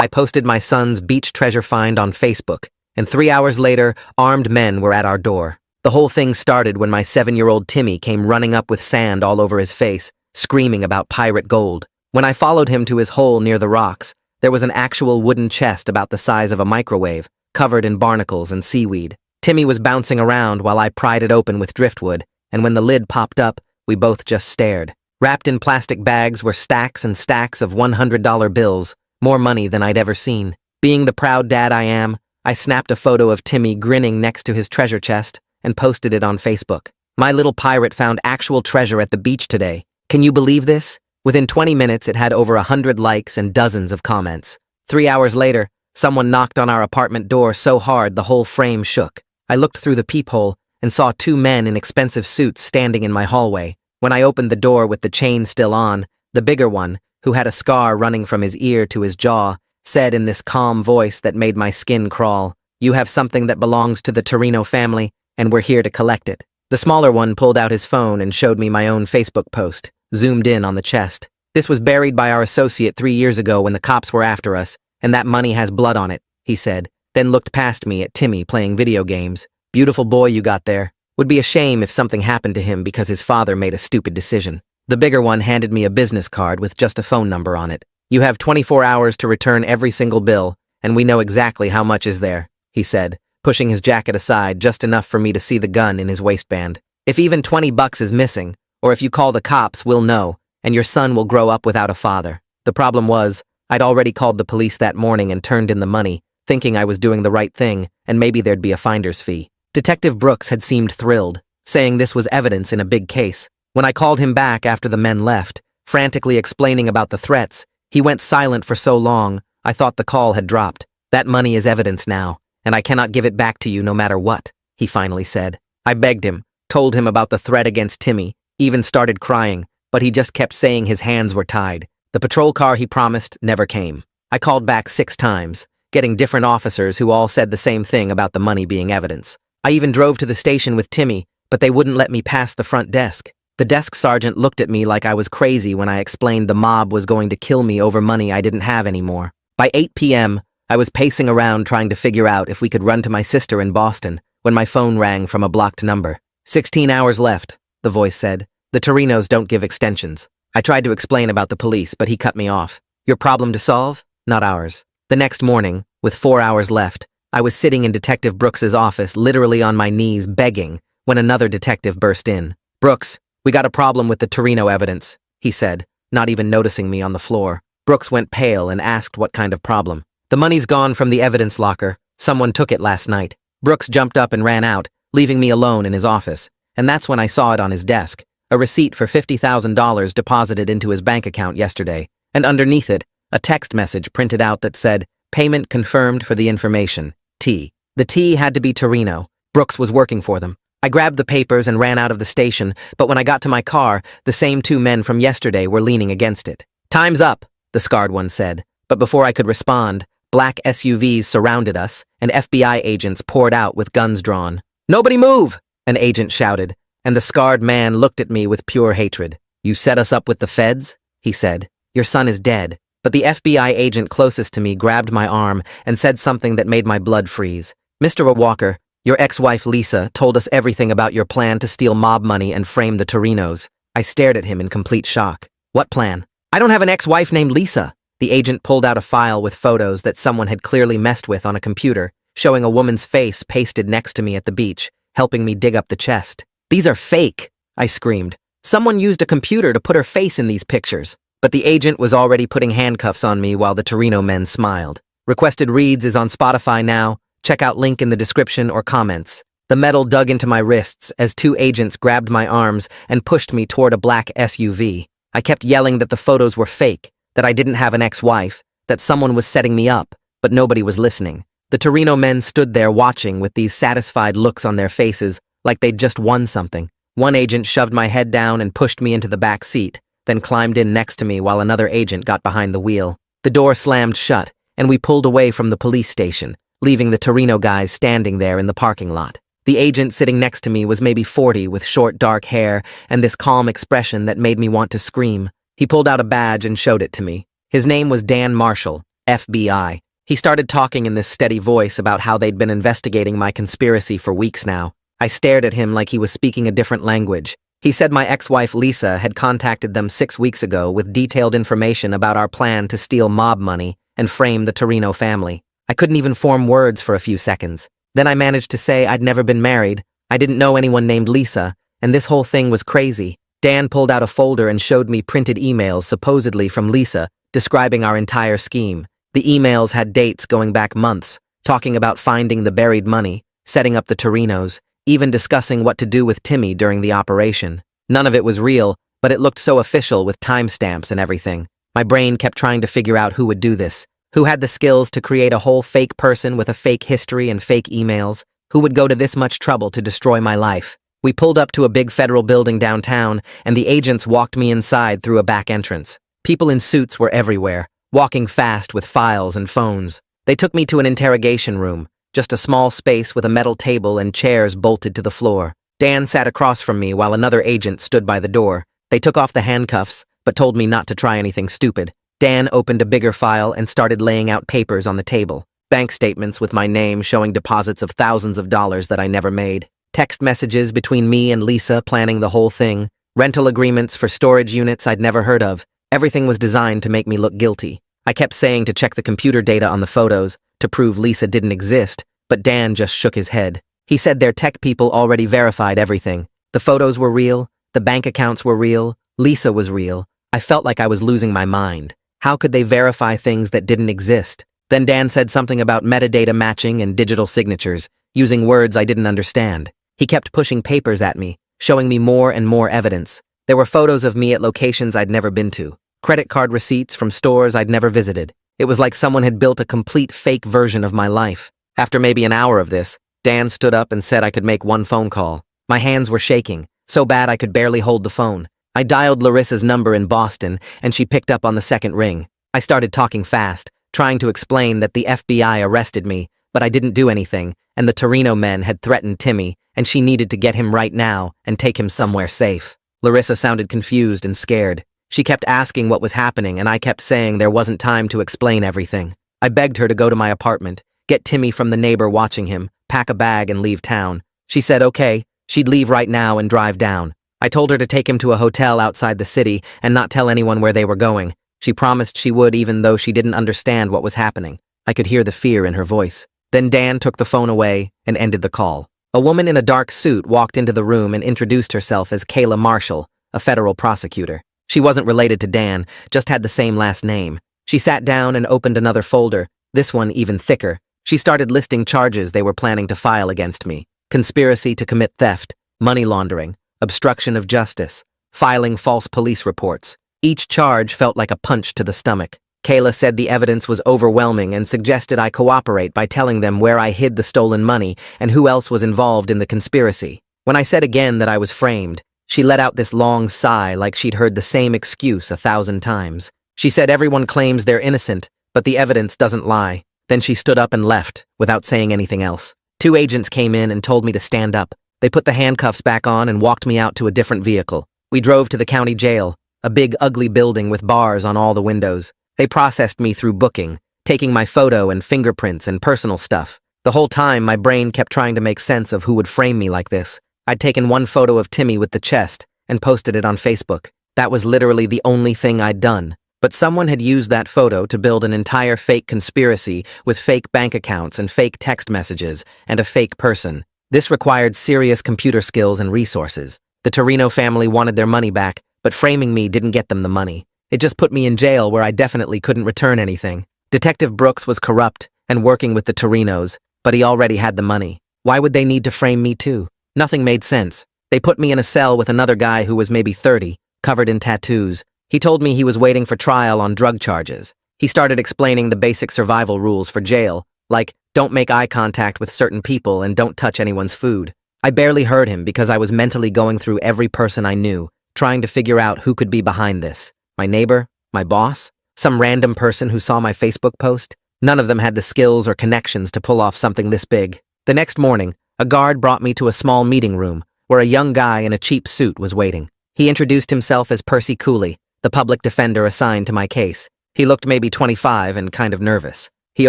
I posted my son's beach treasure find on Facebook, and 3 hours later, armed men were at our door. The whole thing started when my 7-year-old Timmy came running up with sand all over his face, screaming about pirate gold. When I followed him to his hole near the rocks, there was an actual wooden chest about the size of a microwave, covered in barnacles and seaweed. Timmy was bouncing around while I pried it open with driftwood, and when the lid popped up, we both just stared. Wrapped in plastic bags were stacks and stacks of $100 bills, more money than I'd ever seen. Being the proud dad I am, I snapped a photo of Timmy grinning next to his treasure chest and posted it on Facebook. My little pirate found actual treasure at the beach today. Can you believe this? Within 20 minutes, it had over 100 likes and dozens of comments. 3 hours later, someone knocked on our apartment door so hard the whole frame shook. I looked through the peephole and saw 2 men in expensive suits standing in my hallway. When I opened the door with the chain still on, the bigger one, who had a scar running from his ear to his jaw, said in this calm voice that made my skin crawl, "You have something that belongs to the Torino family, and we're here to collect it." The smaller one pulled out his phone and showed me my own Facebook post, zoomed in on the chest. "This was buried by our associate 3 years ago when the cops were after us, and that money has blood on it," he said, then looked past me at Timmy playing video games. "Beautiful boy you got there. Would be a shame if something happened to him because his father made a stupid decision." The bigger one handed me a business card with just a phone number on it. "You have 24 hours to return every single bill, and we know exactly how much is there," he said, pushing his jacket aside just enough for me to see the gun in his waistband. "If even $20 is missing, or if you call the cops, we'll know, and your son will grow up without a father." The problem was, I'd already called the police that morning and turned in the money, thinking I was doing the right thing, and maybe there'd be a finder's fee. Detective Brooks had seemed thrilled, saying this was evidence in a big case. When I called him back after the men left, frantically explaining about the threats, he went silent for so long, I thought the call had dropped. "That money is evidence now, and I cannot give it back to you no matter what," he finally said. I begged him, told him about the threat against Timmy, even started crying, but he just kept saying his hands were tied. The patrol car he promised never came. I called back 6 times, getting different officers who all said the same thing about the money being evidence. I even drove to the station with Timmy, but they wouldn't let me pass the front desk. The desk sergeant looked at me like I was crazy when I explained the mob was going to kill me over money I didn't have anymore. By 8 p.m., I was pacing around trying to figure out if we could run to my sister in Boston when my phone rang from a blocked number. 16 hours left, the voice said. "The Torinos don't give extensions." I tried to explain about the police, but he cut me off. "Your problem to solve? Not ours." The next morning, with 4 hours left, I was sitting in Detective Brooks's office, literally on my knees, begging, when another detective burst in. "Brooks, we got a problem with the Torino evidence," he said, not even noticing me on the floor. Brooks went pale and asked what kind of problem. "The money's gone from the evidence locker. Someone took it last night." Brooks jumped up and ran out, leaving me alone in his office, and that's when I saw it on his desk, a receipt for $50,000 deposited into his bank account yesterday, and underneath it, a text message printed out that said, "Payment confirmed for the information. T." The T had to be Torino. Brooks was working for them. I grabbed the papers and ran out of the station, but when I got to my car, the same 2 men from yesterday were leaning against it. "Time's up," the scarred one said. But before I could respond, black SUVs surrounded us, and FBI agents poured out with guns drawn. "Nobody move!" an agent shouted, and the scarred man looked at me with pure hatred. "You set us up with the feds?" he said. "Your son is dead." But the FBI agent closest to me grabbed my arm and said something that made my blood freeze. "Mr. Walker, your ex-wife Lisa told us everything about your plan to steal mob money and frame the Torinos." I stared at him in complete shock. "What plan?" "I don't have an ex-wife named Lisa." The agent pulled out a file with photos that someone had clearly messed with on a computer, showing a woman's face pasted next to me at the beach, helping me dig up the chest. "These are fake," I screamed. "Someone used a computer to put her face in these pictures." But the agent was already putting handcuffs on me while the Torino men smiled. Requested Reads is on Spotify now. Check out link in the description or comments. The metal dug into my wrists as 2 agents grabbed my arms and pushed me toward a black SUV. I kept yelling that the photos were fake, that I didn't have an ex-wife, that someone was setting me up, but nobody was listening. The Torino men stood there watching with these satisfied looks on their faces, like they'd just won something. One agent shoved my head down and pushed me into the back seat, then climbed in next to me while another agent got behind the wheel. The door slammed shut, and we pulled away from the police station, leaving the Torino guys standing there in the parking lot. The agent sitting next to me was maybe 40 with short dark hair and this calm expression that made me want to scream. He pulled out a badge and showed it to me. His name was Dan Marshall, FBI. He started talking in this steady voice about how they'd been investigating my conspiracy for weeks now. I stared at him like he was speaking a different language. He said my ex-wife Lisa had contacted them 6 weeks ago with detailed information about our plan to steal mob money and frame the Torino family. I couldn't even form words for a few seconds. Then I managed to say I'd never been married, I didn't know anyone named Lisa, and this whole thing was crazy. Dan pulled out a folder and showed me printed emails supposedly from Lisa describing our entire scheme. The emails had dates going back months, talking about finding the buried money, setting up the Torinos, even discussing what to do with Timmy during the operation. None of it was real, but it looked so official with timestamps and everything. My brain kept trying to figure out who would do this, who had the skills to create a whole fake person with a fake history and fake emails, who would go to this much trouble to destroy my life. We pulled up to a big federal building downtown, and the agents walked me inside through a back entrance. People in suits were everywhere, walking fast with files and phones. They took me to an interrogation room, just a small space with a metal table and chairs bolted to the floor. Dan sat across from me while another agent stood by the door. They took off the handcuffs, but told me not to try anything stupid. Dan opened a bigger file and started laying out papers on the table. Bank statements with my name showing deposits of thousands of dollars that I never made. Text messages between me and Lisa planning the whole thing. Rental agreements for storage units I'd never heard of. Everything was designed to make me look guilty. I kept saying to check the computer data on the photos to prove Lisa didn't exist, but Dan just shook his head. He said their tech people already verified everything. The photos were real, the bank accounts were real, Lisa was real. I felt like I was losing my mind. How could they verify things that didn't exist? Then Dan said something about metadata matching and digital signatures, using words I didn't understand. He kept pushing papers at me, showing me more and more evidence. There were photos of me at locations I'd never been to. Credit card receipts from stores I'd never visited. It was like someone had built a complete fake version of my life. After maybe an hour of this, Dan stood up and said I could make one phone call. My hands were shaking, so bad I could barely hold the phone. I dialed Larissa's number in Boston, and she picked up on the second ring. I started talking fast, trying to explain that the FBI arrested me, but I didn't do anything, and the Torino men had threatened Timmy, and she needed to get him right now and take him somewhere safe. Larissa sounded confused and scared. She kept asking what was happening, and I kept saying there wasn't time to explain everything. I begged her to go to my apartment, get Timmy from the neighbor watching him, pack a bag and leave town. She said okay, she'd leave right now and drive down. I told her to take him to a hotel outside the city and not tell anyone where they were going. She promised she would even though she didn't understand what was happening. I could hear the fear in her voice. Then Dan took the phone away and ended the call. A woman in a dark suit walked into the room and introduced herself as Kayla Marshall, a federal prosecutor. She wasn't related to Dan, just had the same last name. She sat down and opened another folder, this one even thicker. She started listing charges they were planning to file against me. Conspiracy to commit theft, money laundering, obstruction of justice, filing false police reports. Each charge felt like a punch to the stomach. Kayla said the evidence was overwhelming and suggested I cooperate by telling them where I hid the stolen money and who else was involved in the conspiracy. When I said again that I was framed, she let out this long sigh like she'd heard the same excuse 1,000 times. She said everyone claims they're innocent, but the evidence doesn't lie. Then she stood up and left, without saying anything else. 2 agents came in and told me to stand up. They put the handcuffs back on and walked me out to a different vehicle. We drove to the county jail, a big ugly building with bars on all the windows. They processed me through booking, taking my photo and fingerprints and personal stuff. The whole time, my brain kept trying to make sense of who would frame me like this. I'd taken one photo of Timmy with the chest and posted it on Facebook. That was literally the only thing I'd done. But someone had used that photo to build an entire fake conspiracy with fake bank accounts and fake text messages and a fake person. This required serious computer skills and resources. The Torino family wanted their money back, but framing me didn't get them the money. It just put me in jail where I definitely couldn't return anything. Detective Brooks was corrupt and working with the Torinos, but he already had the money. Why would they need to frame me too? Nothing made sense. They put me in a cell with another guy who was maybe 30, covered in tattoos. He told me he was waiting for trial on drug charges. He started explaining the basic survival rules for jail, like don't make eye contact with certain people and don't touch anyone's food. I barely heard him because I was mentally going through every person I knew, trying to figure out who could be behind this. My neighbor? My boss? Some random person who saw my Facebook post? None of them had the skills or connections to pull off something this big. The next morning, a guard brought me to a small meeting room where a young guy in a cheap suit was waiting. He introduced himself as Percy Cooley, the public defender assigned to my case. He looked maybe 25 and kind of nervous. He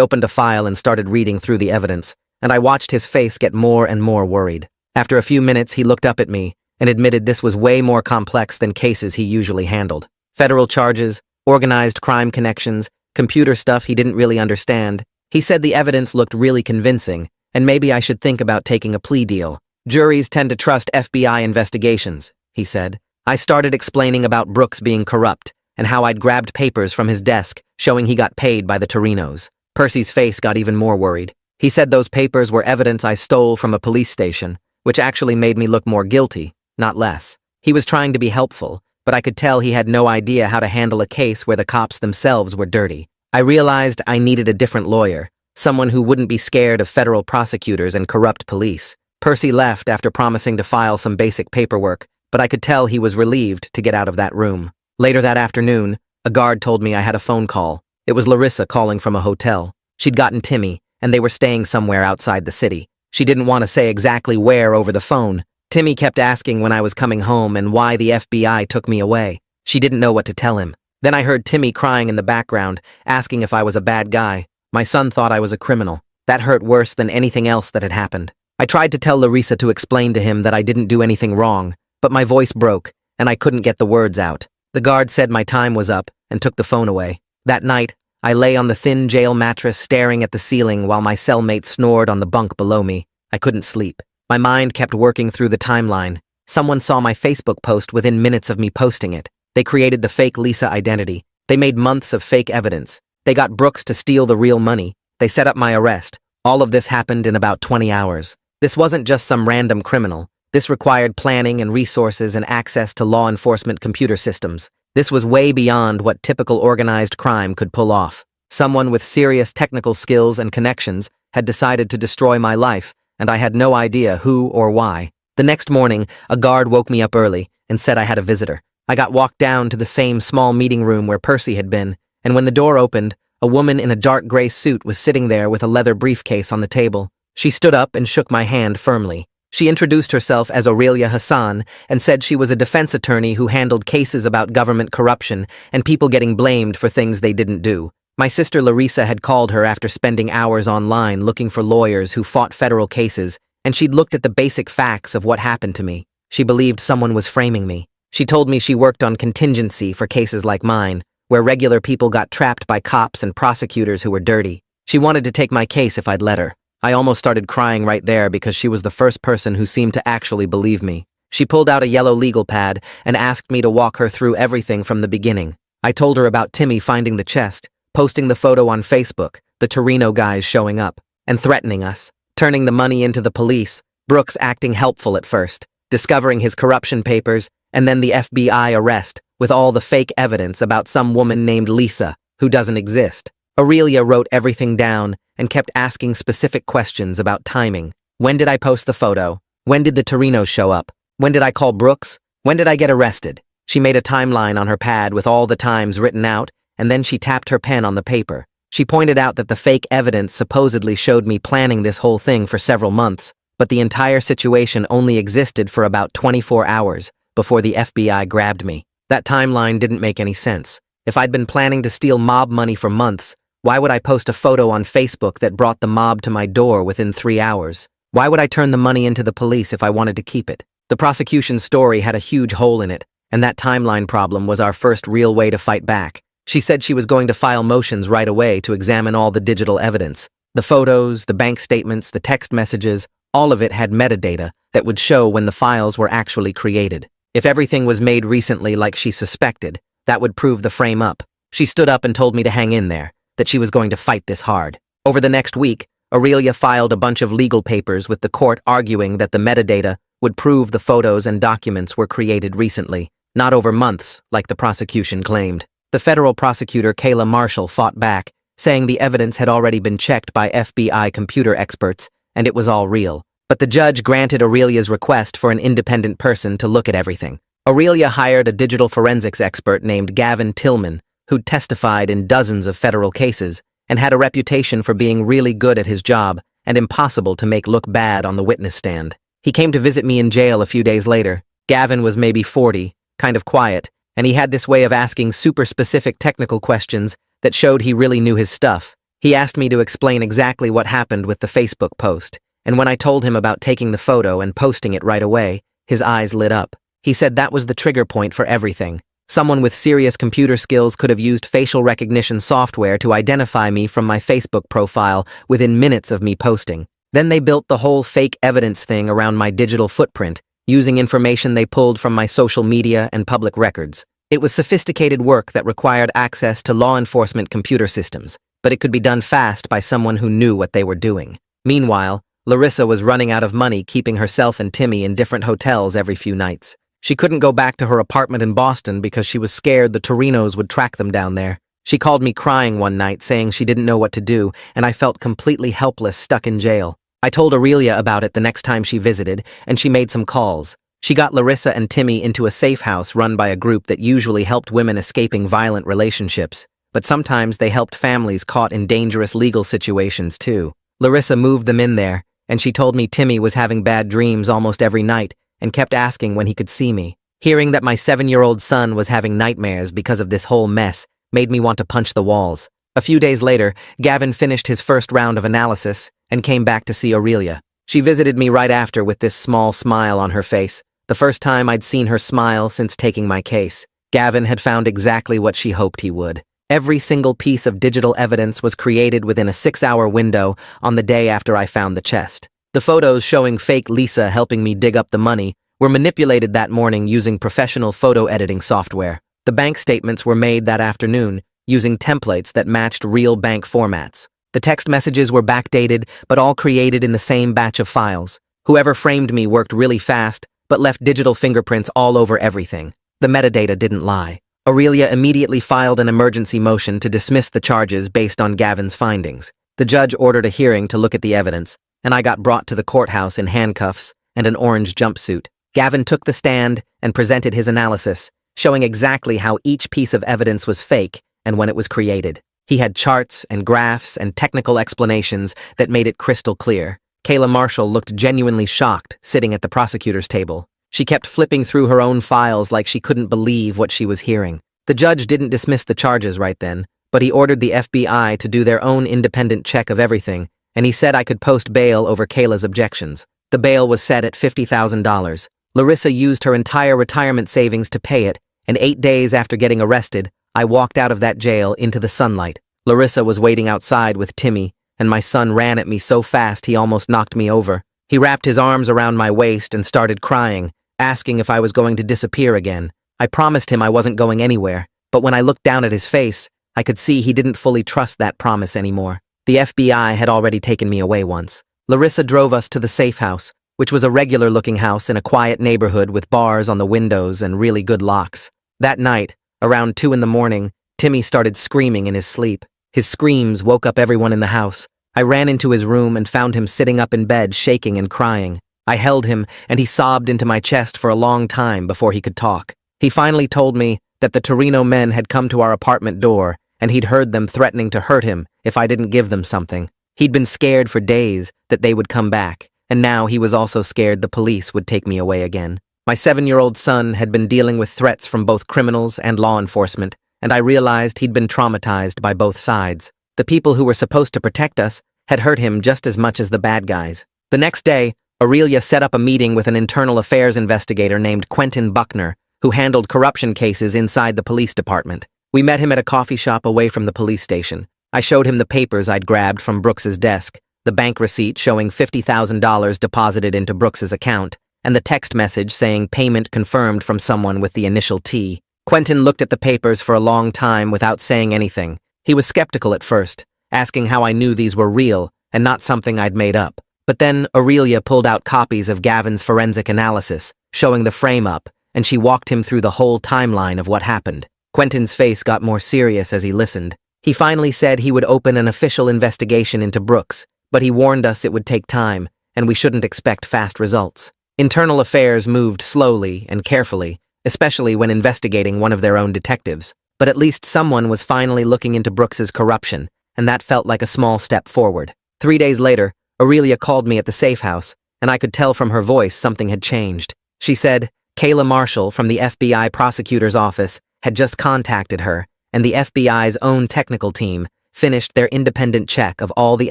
opened a file and started reading through the evidence, and I watched his face get more and more worried. After a few minutes, he looked up at me and admitted this was way more complex than cases he usually handled. Federal charges, organized crime connections, computer stuff he didn't really understand. He said the evidence looked really convincing, and maybe I should think about taking a plea deal. Juries tend to trust FBI investigations, he said. I started explaining about Brooks being corrupt and how I'd grabbed papers from his desk showing he got paid by the Torinos. Percy's face got even more worried. He said those papers were evidence I stole from a police station, which actually made me look more guilty, not less. He was trying to be helpful, but I could tell he had no idea how to handle a case where the cops themselves were dirty. I realized I needed a different lawyer, someone who wouldn't be scared of federal prosecutors and corrupt police. Percy left after promising to file some basic paperwork, but I could tell he was relieved to get out of that room. Later that afternoon, a guard told me I had a phone call. It was Larissa calling from a hotel. She'd gotten Timmy, and they were staying somewhere outside the city. She didn't want to say exactly where over the phone. Timmy kept asking when I was coming home and why the FBI took me away. She didn't know what to tell him. Then I heard Timmy crying in the background, asking if I was a bad guy. My son thought I was a criminal. That hurt worse than anything else that had happened. I tried to tell Larissa to explain to him that I didn't do anything wrong, but my voice broke, and I couldn't get the words out. The guard said my time was up and took the phone away. That night, I lay on the thin jail mattress staring at the ceiling while my cellmate snored on the bunk below me. I couldn't sleep. My mind kept working through the timeline. Someone saw my Facebook post within minutes of me posting it. They created the fake Lisa identity. They made months of fake evidence. They got Brooks to steal the real money. They set up my arrest. All of this happened in about 20 hours. This wasn't just some random criminal. This required planning and resources and access to law enforcement computer systems. This was way beyond what typical organized crime could pull off. Someone with serious technical skills and connections had decided to destroy my life, and I had no idea who or why. The next morning, a guard woke me up early and said I had a visitor. I got walked down to the same small meeting room where Percy had been, and when the door opened, a woman in a dark gray suit was sitting there with a leather briefcase on the table. She stood up and shook my hand firmly. She introduced herself as Aurelia Hassan and said she was a defense attorney who handled cases about government corruption and people getting blamed for things they didn't do. My sister Larissa had called her after spending hours online looking for lawyers who fought federal cases, and she'd looked at the basic facts of what happened to me. She believed someone was framing me. She told me she worked on contingency for cases like mine, where regular people got trapped by cops and prosecutors who were dirty. She wanted to take my case if I'd let her. I almost started crying right there because she was the first person who seemed to actually believe me. She pulled out a yellow legal pad and asked me to walk her through everything from the beginning. I told her about Timmy finding the chest, posting the photo on Facebook, the Torino guys showing up, and threatening us, turning the money into the police, Brooks acting helpful at first, discovering his corruption papers, and then the FBI arrest, with all the fake evidence about some woman named Lisa, who doesn't exist. Aurelia wrote everything down and kept asking specific questions about timing. When did I post the photo? When did the Torinos show up? When did I call Brooks? When did I get arrested? She made a timeline on her pad with all the times written out, and then she tapped her pen on the paper. She pointed out that the fake evidence supposedly showed me planning this whole thing for several months, but the entire situation only existed for about 24 hours before the FBI grabbed me. That timeline didn't make any sense. If I'd been planning to steal mob money for months, why would I post a photo on Facebook that brought the mob to my door within 3 hours? Why would I turn the money into the police if I wanted to keep it? The prosecution's story had a huge hole in it, and that timeline problem was our first real way to fight back. She said she was going to file motions right away to examine all the digital evidence. The photos, the bank statements, the text messages, all of it had metadata that would show when the files were actually created. If everything was made recently like she suspected, that would prove the frame up. She stood up and told me to hang in there, that she was going to fight this hard. Over the next week, Aurelia filed a bunch of legal papers with the court arguing that the metadata would prove the photos and documents were created recently, not over months, like the prosecution claimed. The federal prosecutor, Kayla Marshall, fought back, saying the evidence had already been checked by FBI computer experts, and it was all real. But the judge granted Aurelia's request for an independent person to look at everything. Aurelia hired a digital forensics expert named Gavin Tillman, who'd testified in dozens of federal cases and had a reputation for being really good at his job and impossible to make look bad on the witness stand. He came to visit me in jail a few days later. Gavin was maybe 40, kind of quiet, and he had this way of asking super specific technical questions that showed he really knew his stuff. He asked me to explain exactly what happened with the Facebook post, and when I told him about taking the photo and posting it right away, his eyes lit up. He said that was the trigger point for everything. Someone with serious computer skills could have used facial recognition software to identify me from my Facebook profile within minutes of me posting. Then they built the whole fake evidence thing around my digital footprint, using information they pulled from my social media and public records. It was sophisticated work that required access to law enforcement computer systems, but it could be done fast by someone who knew what they were doing. Meanwhile, Larissa was running out of money keeping herself and Timmy in different hotels every few nights. She couldn't go back to her apartment in Boston because she was scared the Torinos would track them down there. She called me crying one night saying she didn't know what to do, and I felt completely helpless stuck in jail. I told Aurelia about it the next time she visited, and she made some calls. She got Larissa and Timmy into a safe house run by a group that usually helped women escaping violent relationships, but sometimes they helped families caught in dangerous legal situations too. Larissa moved them in there, and she told me Timmy was having bad dreams almost every night and kept asking when he could see me. Hearing that my 7-year-old son was having nightmares because of this whole mess made me want to punch the walls. A few days later, Gavin finished his first round of analysis and came back to see Aurelia. She visited me right after with this small smile on her face, the first time I'd seen her smile since taking my case. Gavin had found exactly what she hoped he would. Every single piece of digital evidence was created within a 6-hour window on the day after I found the chest. The photos showing fake Lisa helping me dig up the money were manipulated that morning using professional photo editing software. The bank statements were made that afternoon using templates that matched real bank formats. The text messages were backdated, but all created in the same batch of files. Whoever framed me worked really fast, but left digital fingerprints all over everything. The metadata didn't lie. Aurelia immediately filed an emergency motion to dismiss the charges based on Gavin's findings. The judge ordered a hearing to look at the evidence, and I got brought to the courthouse in handcuffs and an orange jumpsuit. Gavin took the stand and presented his analysis, showing exactly how each piece of evidence was fake and when it was created. He had charts and graphs and technical explanations that made it crystal clear. Kayla Marshall looked genuinely shocked, sitting at the prosecutor's table. She kept flipping through her own files like she couldn't believe what she was hearing. The judge didn't dismiss the charges right then, but he ordered the FBI to do their own independent check of everything, and he said I could post bail over Kayla's objections. The bail was set at $50,000. Larissa used her entire retirement savings to pay it, and 8 days after getting arrested, I walked out of that jail into the sunlight. Larissa was waiting outside with Timmy, and my son ran at me so fast he almost knocked me over. He wrapped his arms around my waist and started crying, asking if I was going to disappear again. I promised him I wasn't going anywhere, but when I looked down at his face, I could see he didn't fully trust that promise anymore. The FBI had already taken me away once. Larissa drove us to the safe house, which was a regular-looking house in a quiet neighborhood with bars on the windows and really good locks. That night, around 2 in the morning, Timmy started screaming in his sleep. His screams woke up everyone in the house. I ran into his room and found him sitting up in bed, shaking and crying. I held him, and he sobbed into my chest for a long time before he could talk. He finally told me that the Torino men had come to our apartment door, and he'd heard them threatening to hurt him if I didn't give them something. He'd been scared for days that they would come back, and now he was also scared the police would take me away again. My 7-year-old son had been dealing with threats from both criminals and law enforcement, and I realized he'd been traumatized by both sides. The people who were supposed to protect us had hurt him just as much as the bad guys. The next day, Aurelia set up a meeting with an internal affairs investigator named Quentin Buckner, who handled corruption cases inside the police department. We met him at a coffee shop away from the police station. I showed him the papers I'd grabbed from Brooks's desk, the bank receipt showing $50,000 deposited into Brooks's account, and the text message saying payment confirmed from someone with the initial T. Quentin looked at the papers for a long time without saying anything. He was skeptical at first, asking how I knew these were real and not something I'd made up. But then Aurelia pulled out copies of Gavin's forensic analysis, showing the frame-up, and she walked him through the whole timeline of what happened. Quentin's face got more serious as he listened. He finally said he would open an official investigation into Brooks, but he warned us it would take time, and we shouldn't expect fast results. Internal affairs moved slowly and carefully, especially when investigating one of their own detectives. But at least someone was finally looking into Brooks's corruption, and that felt like a small step forward. 3 days later, Aurelia called me at the safe house, and I could tell from her voice something had changed. She said Kayla Marshall from the FBI prosecutor's office had just contacted her and the FBI's own technical team finished their independent check of all the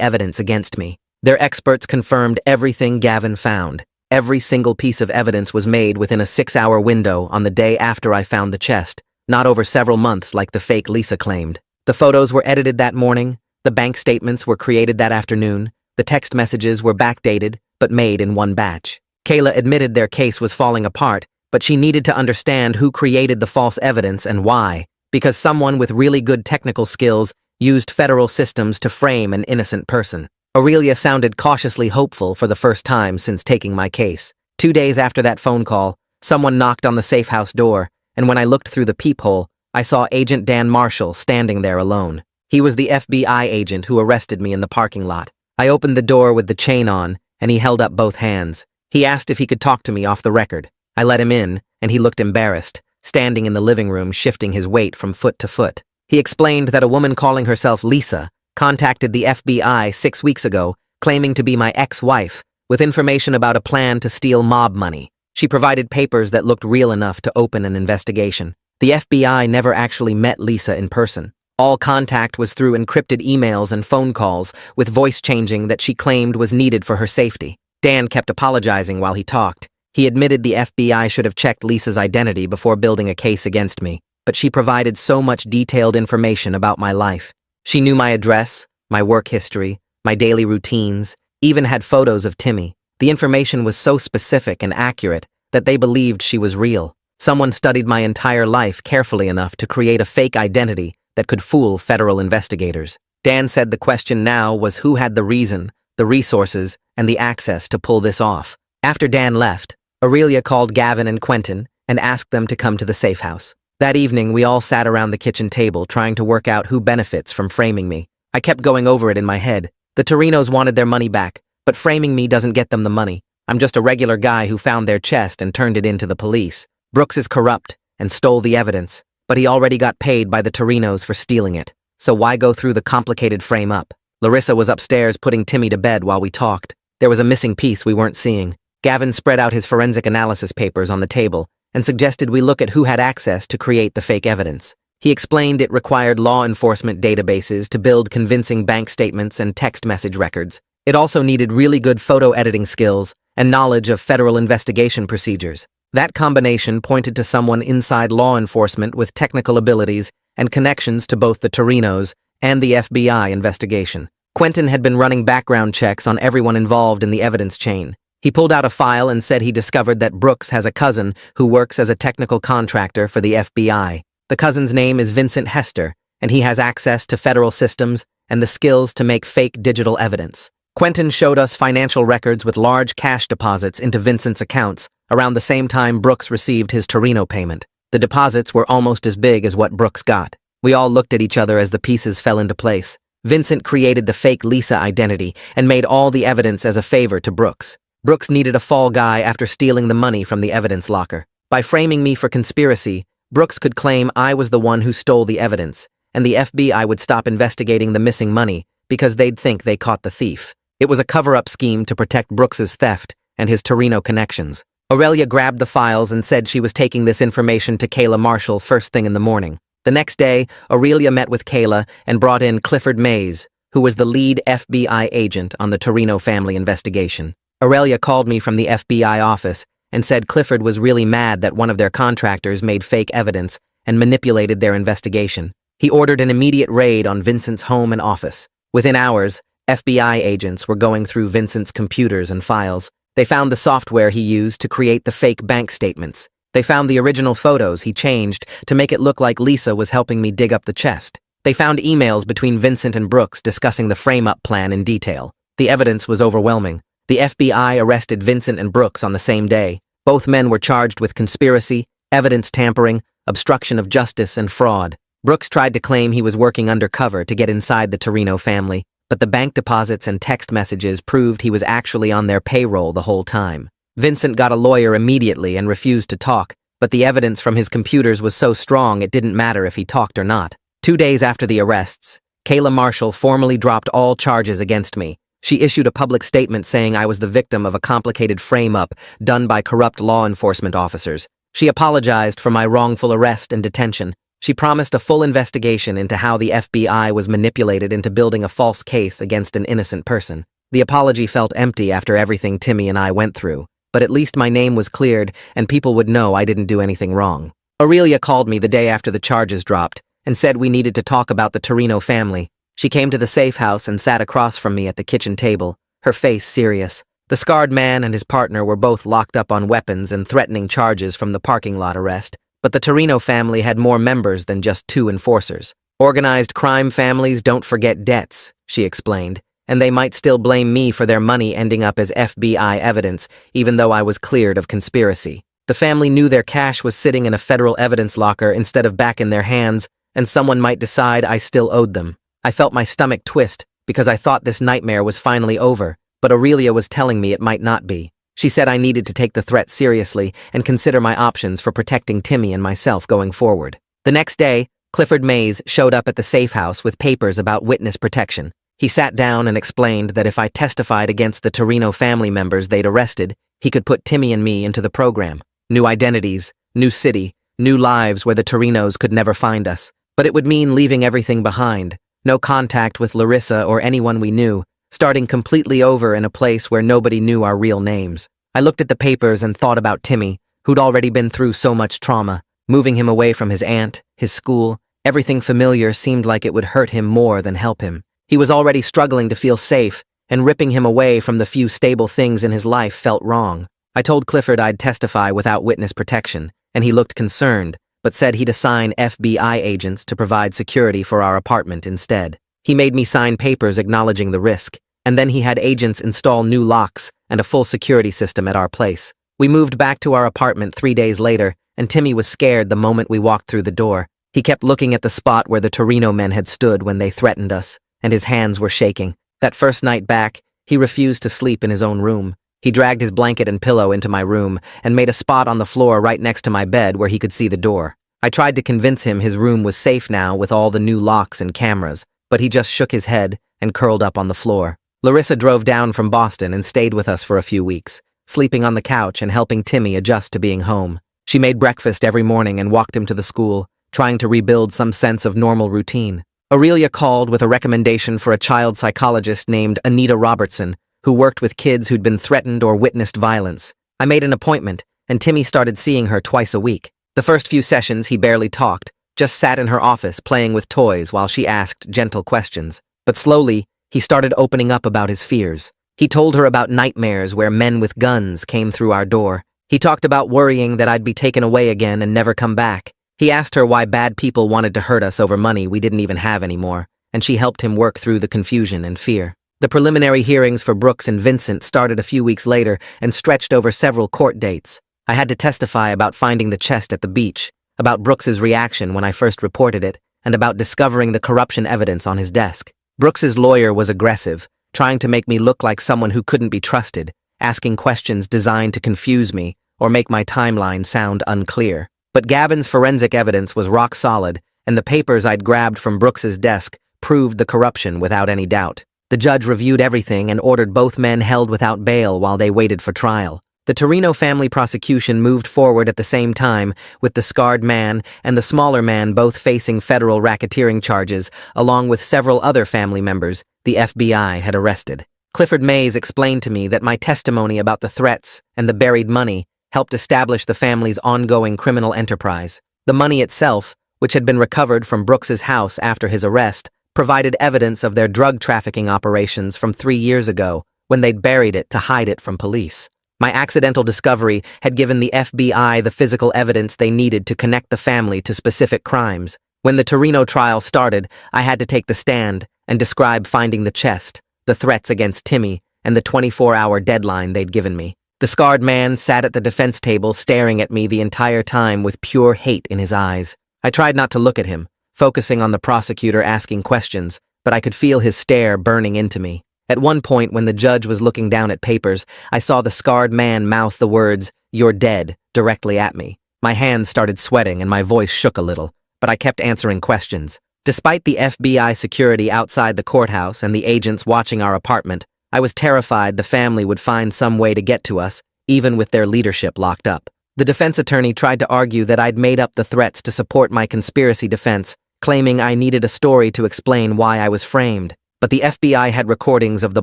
evidence against me. Their experts confirmed everything Gavin found. Every single piece of evidence was made within a 6-hour window on the day after I found the chest, not over several months like the fake Lisa claimed. The photos were edited that morning, the bank statements were created that afternoon, the text messages were backdated, but made in one batch. Kayla admitted their case was falling apart, but she needed to understand who created the false evidence and why, because someone with really good technical skills used federal systems to frame an innocent person. Aurelia sounded cautiously hopeful for the first time since taking my case. 2 days after that phone call, someone knocked on the safe house door, and when I looked through the peephole, I saw Agent Dan Marshall standing there alone. He was the FBI agent who arrested me in the parking lot. I opened the door with the chain on, and he held up both hands. He asked if he could talk to me off the record. I let him in, and he looked embarrassed, standing in the living room shifting his weight from foot to foot. He explained that a woman calling herself Lisa contacted the FBI 6 weeks ago, claiming to be my ex-wife, with information about a plan to steal mob money. She provided papers that looked real enough to open an investigation. The FBI never actually met Lisa in person. All contact was through encrypted emails and phone calls, with voice changing that she claimed was needed for her safety. Dan kept apologizing while he talked. He admitted the FBI should have checked Lisa's identity before building a case against me, but she provided so much detailed information about my life. She knew my address, my work history, my daily routines, even had photos of Timmy. The information was so specific and accurate that they believed she was real. Someone studied my entire life carefully enough to create a fake identity that could fool federal investigators. Dan said the question now was who had the reason, the resources, and the access to pull this off. After Dan left, Aurelia called Gavin and Quentin and asked them to come to the safe house. That evening, we all sat around the kitchen table trying to work out who benefits from framing me. I kept going over it in my head. The Torinos wanted their money back, but framing me doesn't get them the money. I'm just a regular guy who found their chest and turned it into the police. Brooks is corrupt and stole the evidence, but he already got paid by the Torinos for stealing it. So why go through the complicated frame-up? Larissa was upstairs putting Timmy to bed while we talked. There was a missing piece we weren't seeing. Gavin spread out his forensic analysis papers on the table and suggested we look at who had access to create the fake evidence. He explained it required law enforcement databases to build convincing bank statements and text message records. It also needed really good photo editing skills and knowledge of federal investigation procedures. That combination pointed to someone inside law enforcement with technical abilities and connections to both the Torinos and the FBI investigation. Quentin had been running background checks on everyone involved in the evidence chain. He pulled out a file and said he discovered that Brooks has a cousin who works as a technical contractor for the FBI. The cousin's name is Vincent Hester, and he has access to federal systems and the skills to make fake digital evidence. Quentin showed us financial records with large cash deposits into Vincent's accounts around the same time Brooks received his Torino payment. The deposits were almost as big as what Brooks got. We all looked at each other as the pieces fell into place. Vincent created the fake Lisa identity and made all the evidence as a favor to Brooks. Brooks needed a fall guy after stealing the money from the evidence locker. By framing me for conspiracy, Brooks could claim I was the one who stole the evidence, and the FBI would stop investigating the missing money because they'd think they caught the thief. It was a cover-up scheme to protect Brooks's theft and his Torino connections. Aurelia grabbed the files and said she was taking this information to Kayla Marshall first thing in the morning. The next day, Aurelia met with Kayla and brought in Clifford Mays, who was the lead FBI agent on the Torino family investigation. Aurelia called me from the FBI office and said Clifford was really mad that one of their contractors made fake evidence and manipulated their investigation. He ordered an immediate raid on Vincent's home and office. Within hours, FBI agents were going through Vincent's computers and files. They found the software he used to create the fake bank statements. They found the original photos he changed to make it look like Lisa was helping me dig up the chest. They found emails between Vincent and Brooks discussing the frame-up plan in detail. The evidence was overwhelming. The FBI arrested Vincent and Brooks on the same day. Both men were charged with conspiracy, evidence tampering, obstruction of justice, and fraud. Brooks tried to claim he was working undercover to get inside the Torino family, but the bank deposits and text messages proved he was actually on their payroll the whole time. Vincent got a lawyer immediately and refused to talk, but the evidence from his computers was so strong it didn't matter if he talked or not. 2 days after the arrests, Kayla Marshall formally dropped all charges against me. She issued a public statement saying I was the victim of a complicated frame-up done by corrupt law enforcement officers. She apologized for my wrongful arrest and detention, She promised a full investigation into how the FBI was manipulated into building a false case against an innocent person. The apology felt empty after everything Timmy and I went through, but at least my name was cleared and people would know I didn't do anything wrong. Aurelia called me the day after the charges dropped and said we needed to talk about the Torino family. She came to the safe house and sat across from me at the kitchen table, her face serious. The scarred man and his partner were both locked up on weapons and threatening charges from the parking lot arrest, but the Torino family had more members than just 2 enforcers. Organized crime families don't forget debts, she explained, and they might still blame me for their money ending up as FBI evidence, even though I was cleared of conspiracy. The family knew their cash was sitting in a federal evidence locker instead of back in their hands, and someone might decide I still owed them. I felt my stomach twist because I thought this nightmare was finally over, but Aurelia was telling me it might not be. She said I needed to take the threat seriously and consider my options for protecting Timmy and myself going forward. The next day, Clifford Mays showed up at the safe house with papers about witness protection. He sat down and explained that if I testified against the Torino family members they'd arrested, he could put Timmy and me into the program. New identities, new city, new lives where the Torinos could never find us. But it would mean leaving everything behind. No contact with Larissa or anyone we knew, starting completely over in a place where nobody knew our real names. I looked at the papers and thought about Timmy, who'd already been through so much trauma. Moving him away from his aunt, his school, everything familiar seemed like it would hurt him more than help him. He was already struggling to feel safe, and ripping him away from the few stable things in his life felt wrong. I told Clifford I'd testify without witness protection, and he looked concerned, but said he'd assign FBI agents to provide security for our apartment instead. He made me sign papers acknowledging the risk, and then he had agents install new locks and a full security system at our place. We moved back to our apartment 3 days later, and Timmy was scared the moment we walked through the door. He kept looking at the spot where the Torino men had stood when they threatened us, and his hands were shaking. That first night back, he refused to sleep in his own room. He dragged his blanket and pillow into my room and made a spot on the floor right next to my bed where he could see the door. I tried to convince him his room was safe now with all the new locks and cameras, but he just shook his head and curled up on the floor. Larissa drove down from Boston and stayed with us for a few weeks, sleeping on the couch and helping Timmy adjust to being home. She made breakfast every morning and walked him to the school, trying to rebuild some sense of normal routine. Aurelia called with a recommendation for a child psychologist named Anita Robertson, who worked with kids who'd been threatened or witnessed violence. I made an appointment, and Timmy started seeing her twice a week. The first few sessions he barely talked, just sat in her office playing with toys while she asked gentle questions. But slowly, he started opening up about his fears. He told her about nightmares where men with guns came through our door. He talked about worrying that I'd be taken away again and never come back. He asked her why bad people wanted to hurt us over money we didn't even have anymore, and she helped him work through the confusion and fear. The preliminary hearings for Brooks and Vincent started a few weeks later and stretched over several court dates. I had to testify about finding the chest at the beach, about Brooks's reaction when I first reported it, and about discovering the corruption evidence on his desk. Brooks's lawyer was aggressive, trying to make me look like someone who couldn't be trusted, asking questions designed to confuse me or make my timeline sound unclear. But Gavin's forensic evidence was rock solid, and the papers I'd grabbed from Brooks's desk proved the corruption without any doubt. The judge reviewed everything and ordered both men held without bail while they waited for trial. The Torino family prosecution moved forward at the same time, with the scarred man and the smaller man both facing federal racketeering charges, along with several other family members the FBI had arrested. Clifford Mays explained to me that my testimony about the threats and the buried money helped establish the family's ongoing criminal enterprise. The money itself, which had been recovered from Brooks's house after his arrest, provided evidence of their drug trafficking operations from 3 years ago, when they'd buried it to hide it from police. My accidental discovery had given the FBI the physical evidence they needed to connect the family to specific crimes. When the Torino trial started, I had to take the stand and describe finding the chest, the threats against Timmy, and the 24-hour deadline they'd given me. The scarred man sat at the defense table staring at me the entire time with pure hate in his eyes. I tried not to look at him, focusing on the prosecutor asking questions, but I could feel his stare burning into me. At one point, when the judge was looking down at papers, I saw the scarred man mouth the words, "You're dead," directly at me. My hands started sweating and my voice shook a little, but I kept answering questions. Despite the FBI security outside the courthouse and the agents watching our apartment, I was terrified the family would find some way to get to us, even with their leadership locked up. The defense attorney tried to argue that I'd made up the threats to support my conspiracy defense, claiming I needed a story to explain why I was framed. But the FBI had recordings of the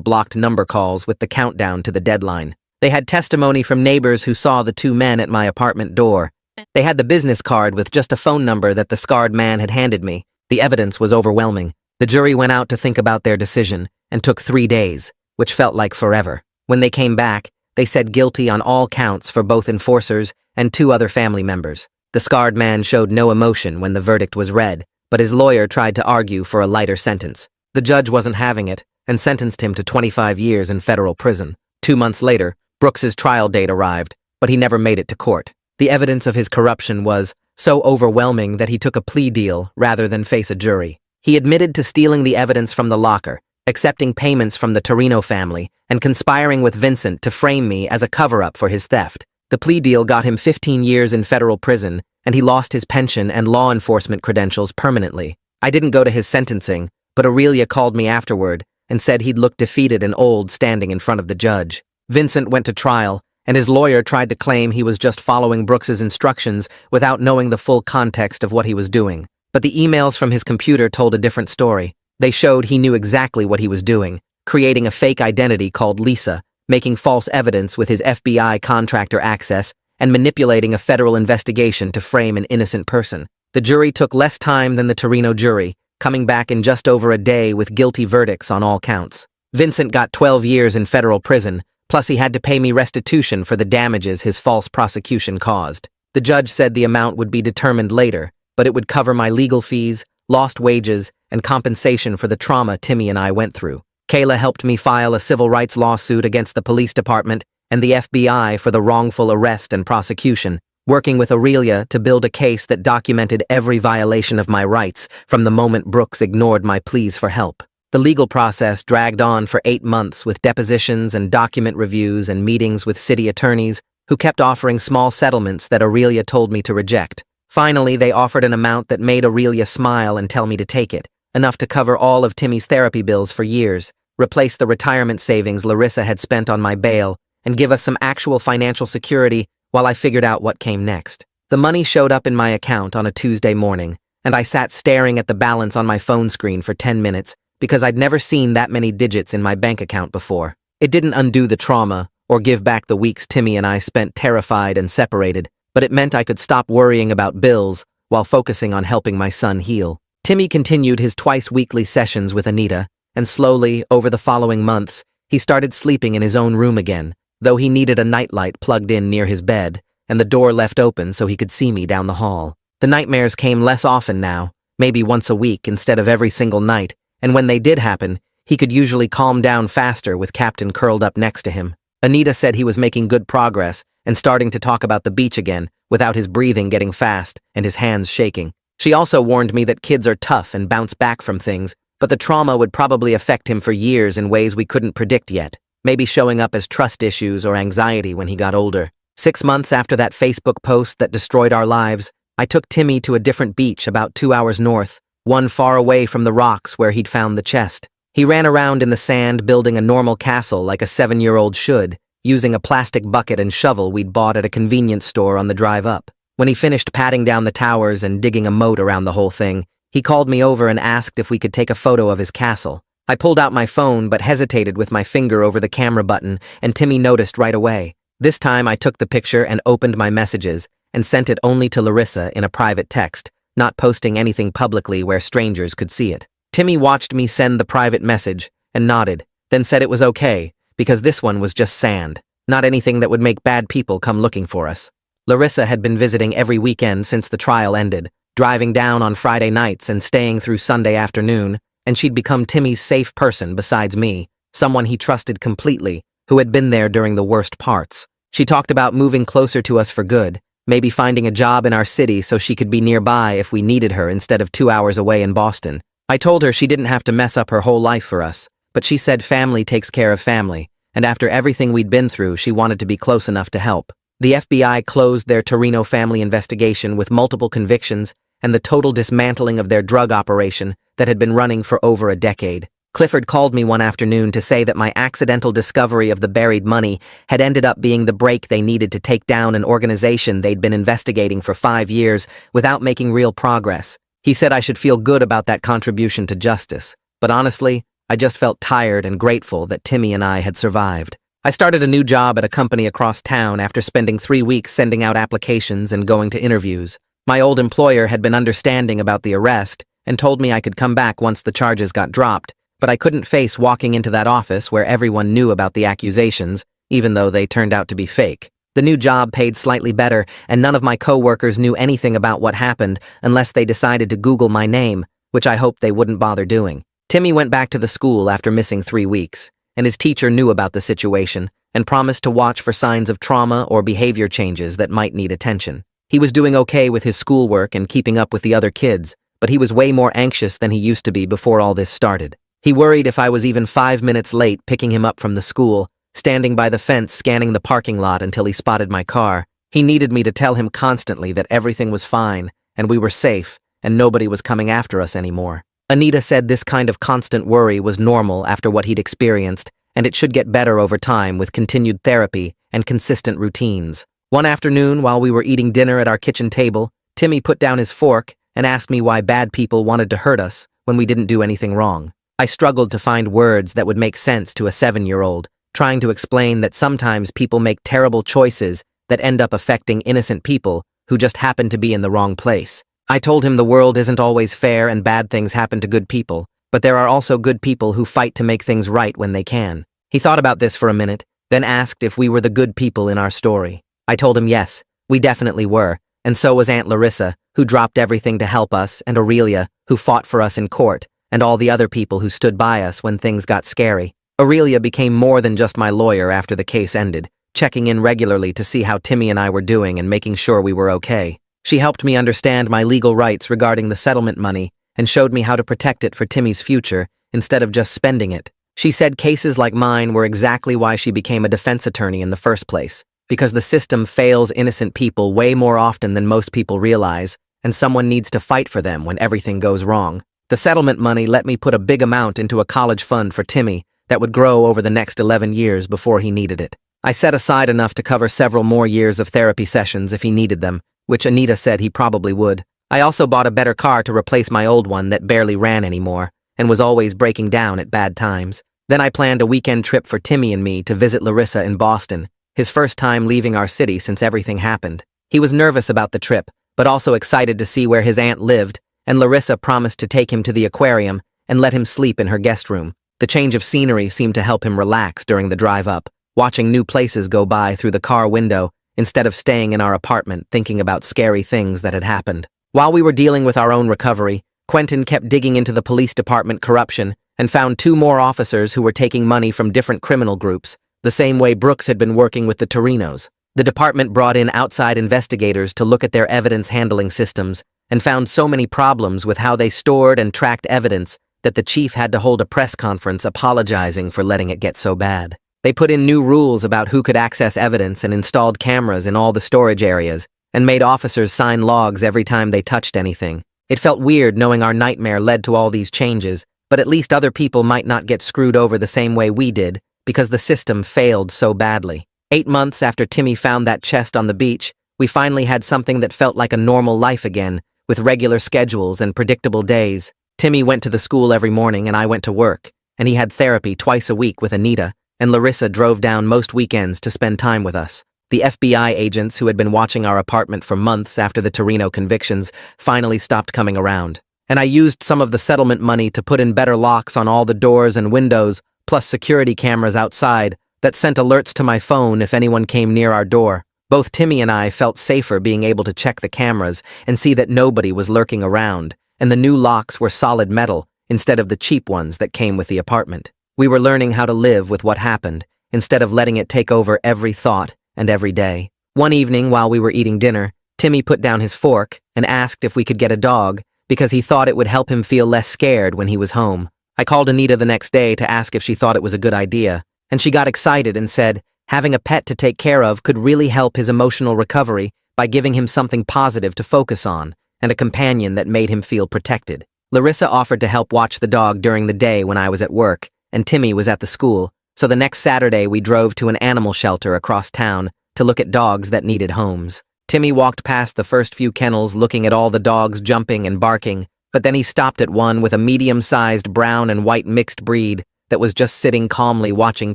blocked number calls with the countdown to the deadline. They had testimony from neighbors who saw the two men at my apartment door. They had the business card with just a phone number that the scarred man had handed me. The evidence was overwhelming. The jury went out to think about their decision and took 3 days, which felt like forever. When they came back, they said guilty on all counts for both enforcers and 2 other family members. The scarred man showed no emotion when the verdict was read, but his lawyer tried to argue for a lighter sentence. The judge wasn't having it and sentenced him to 25 years in federal prison. 2 months later, Brooks's trial date arrived, but he never made it to court. The evidence of his corruption was so overwhelming that he took a plea deal rather than face a jury. He admitted to stealing the evidence from the locker, accepting payments from the Torino family, and conspiring with Vincent to frame me as a cover-up for his theft. The plea deal got him 15 years in federal prison, and he lost his pension and law enforcement credentials permanently. I didn't go to his sentencing, but Aurelia called me afterward and said he'd looked defeated and old standing in front of the judge. Vincent went to trial, and his lawyer tried to claim he was just following Brooks's instructions without knowing the full context of what he was doing. But the emails from his computer told a different story. They showed he knew exactly what he was doing, creating a fake identity called Lisa, making false evidence with his FBI contractor access, and manipulating a federal investigation to frame an innocent person. The jury took less time than the Torino jury, coming back in just over a day with guilty verdicts on all counts. Vincent got 12 years in federal prison, plus he had to pay me restitution for the damages his false prosecution caused. The judge said the amount would be determined later, but it would cover my legal fees, lost wages, and compensation for the trauma Timmy and I went through. Kayla helped me file a civil rights lawsuit against the police department and the FBI for the wrongful arrest and prosecution, working with Aurelia to build a case that documented every violation of my rights from the moment Brooks ignored my pleas for help. The legal process dragged on for 8 months with depositions and document reviews and meetings with city attorneys who kept offering small settlements that Aurelia told me to reject. Finally, they offered an amount that made Aurelia smile and tell me to take it, enough to cover all of Timmy's therapy bills for years, replace the retirement savings Larissa had spent on my bail, and give us some actual financial security while I figured out what came next. The money showed up in my account on a Tuesday morning, and I sat staring at the balance on my phone screen for 10 minutes because I'd never seen that many digits in my bank account before. It didn't undo the trauma or give back the weeks Timmy and I spent terrified and separated, but it meant I could stop worrying about bills while focusing on helping my son heal. Timmy continued his twice-weekly sessions with Anita, and slowly, over the following months, he started sleeping in his own room again, though he needed a nightlight plugged in near his bed, and the door left open so he could see me down the hall. The nightmares came less often now, maybe once a week instead of every single night, and when they did happen, he could usually calm down faster with Captain curled up next to him. Anita said he was making good progress and starting to talk about the beach again, without his breathing getting fast and his hands shaking. She also warned me that kids are tough and bounce back from things, but the trauma would probably affect him for years in ways we couldn't predict yet, maybe showing up as trust issues or anxiety when he got older. 6 months after that Facebook post that destroyed our lives, I took Timmy to a different beach about 2 hours north, one far away from the rocks where he'd found the chest. He ran around in the sand building a normal castle like a 7-year-old should, using a plastic bucket and shovel we'd bought at a convenience store on the drive up. When he finished patting down the towers and digging a moat around the whole thing, he called me over and asked if we could take a photo of his castle. I pulled out my phone but hesitated with my finger over the camera button, and Timmy noticed right away. This time I took the picture and opened my messages and sent it only to Larissa in a private text, not posting anything publicly where strangers could see it. Timmy watched me send the private message and nodded, then said it was okay, because this one was just sand, not anything that would make bad people come looking for us. Larissa had been visiting every weekend since the trial ended, driving down on Friday nights and staying through Sunday afternoon, and she'd become Timmy's safe person besides me, someone he trusted completely, who had been there during the worst parts. She talked about moving closer to us for good, maybe finding a job in our city so she could be nearby if we needed her instead of 2 hours away in Boston. I told her she didn't have to mess up her whole life for us, but she said family takes care of family, and after everything we'd been through, she wanted to be close enough to help. The FBI closed their Torino family investigation with multiple convictions and the total dismantling of their drug operation that had been running for over a decade. Clifford called me one afternoon to say that my accidental discovery of the buried money had ended up being the break they needed to take down an organization they'd been investigating for 5 years without making real progress. He said I should feel good about that contribution to justice, but honestly, I just felt tired and grateful that Timmy and I had survived. I started a new job at a company across town after spending 3 weeks sending out applications and going to interviews. My old employer had been understanding about the arrest and told me I could come back once the charges got dropped, but I couldn't face walking into that office where everyone knew about the accusations, even though they turned out to be fake. The new job paid slightly better, and none of my coworkers knew anything about what happened unless they decided to Google my name, which I hoped they wouldn't bother doing. Timmy went back to the school after missing 3 weeks, and his teacher knew about the situation and promised to watch for signs of trauma or behavior changes that might need attention. He was doing okay with his schoolwork and keeping up with the other kids, but he was way more anxious than he used to be before all this started. He worried if I was even 5 minutes late picking him up from the school, standing by the fence scanning the parking lot until he spotted my car. He needed me to tell him constantly that everything was fine, and we were safe, and nobody was coming after us anymore. Anita said this kind of constant worry was normal after what he'd experienced, and it should get better over time with continued therapy and consistent routines. One afternoon, while we were eating dinner at our kitchen table, Timmy put down his fork and asked me why bad people wanted to hurt us when we didn't do anything wrong. I struggled to find words that would make sense to a 7-year-old, trying to explain that sometimes people make terrible choices that end up affecting innocent people who just happen to be in the wrong place. I told him the world isn't always fair and bad things happen to good people, but there are also good people who fight to make things right when they can. He thought about this for a minute, then asked if we were the good people in our story. I told him yes, we definitely were, and so was Aunt Larissa, who dropped everything to help us, and Aurelia, who fought for us in court, and all the other people who stood by us when things got scary. Aurelia became more than just my lawyer after the case ended, checking in regularly to see how Timmy and I were doing and making sure we were okay. She helped me understand my legal rights regarding the settlement money and showed me how to protect it for Timmy's future instead of just spending it. She said cases like mine were exactly why she became a defense attorney in the first place, because the system fails innocent people way more often than most people realize, and someone needs to fight for them when everything goes wrong. The settlement money let me put a big amount into a college fund for Timmy that would grow over the next 11 years before he needed it. I set aside enough to cover several more years of therapy sessions if he needed them, which Anita said he probably would. I also bought a better car to replace my old one that barely ran anymore and was always breaking down at bad times. Then I planned a weekend trip for Timmy and me to visit Larissa in Boston, his first time leaving our city since everything happened. He was nervous about the trip, but also excited to see where his aunt lived, and Larissa promised to take him to the aquarium and let him sleep in her guest room. The change of scenery seemed to help him relax during the drive up, watching new places go by through the car window instead of staying in our apartment thinking about scary things that had happened. While we were dealing with our own recovery, Quentin kept digging into the police department corruption and found 2 more officers who were taking money from different criminal groups, the same way Brooks had been working with the Torinos. The department brought in outside investigators to look at their evidence handling systems and found so many problems with how they stored and tracked evidence that the chief had to hold a press conference apologizing for letting it get so bad. They put in new rules about who could access evidence and installed cameras in all the storage areas and made officers sign logs every time they touched anything. It felt weird knowing our nightmare led to all these changes, but at least other people might not get screwed over the same way we did because the system failed so badly. 8 months after Timmy found that chest on the beach, we finally had something that felt like a normal life again, with regular schedules and predictable days. Timmy went to the school every morning and I went to work, and he had therapy twice a week with Anita, and Larissa drove down most weekends to spend time with us. The FBI agents who had been watching our apartment for months after the Torino convictions finally stopped coming around, and I used some of the settlement money to put in better locks on all the doors and windows, plus security cameras outside that sent alerts to my phone if anyone came near our door. Both Timmy and I felt safer being able to check the cameras and see that nobody was lurking around, and the new locks were solid metal instead of the cheap ones that came with the apartment. We were learning how to live with what happened instead of letting it take over every thought and every day. One evening while we were eating dinner, Timmy put down his fork and asked if we could get a dog because he thought it would help him feel less scared when he was home. I called Anita the next day to ask if she thought it was a good idea, and she got excited and said having a pet to take care of could really help his emotional recovery by giving him something positive to focus on and a companion that made him feel protected. Larissa offered to help watch the dog during the day when I was at work, and Timmy was at the school, so the next Saturday we drove to an animal shelter across town to look at dogs that needed homes. Timmy walked past the first few kennels looking at all the dogs jumping and barking, but then he stopped at one with a medium-sized brown and white mixed breed that was just sitting calmly watching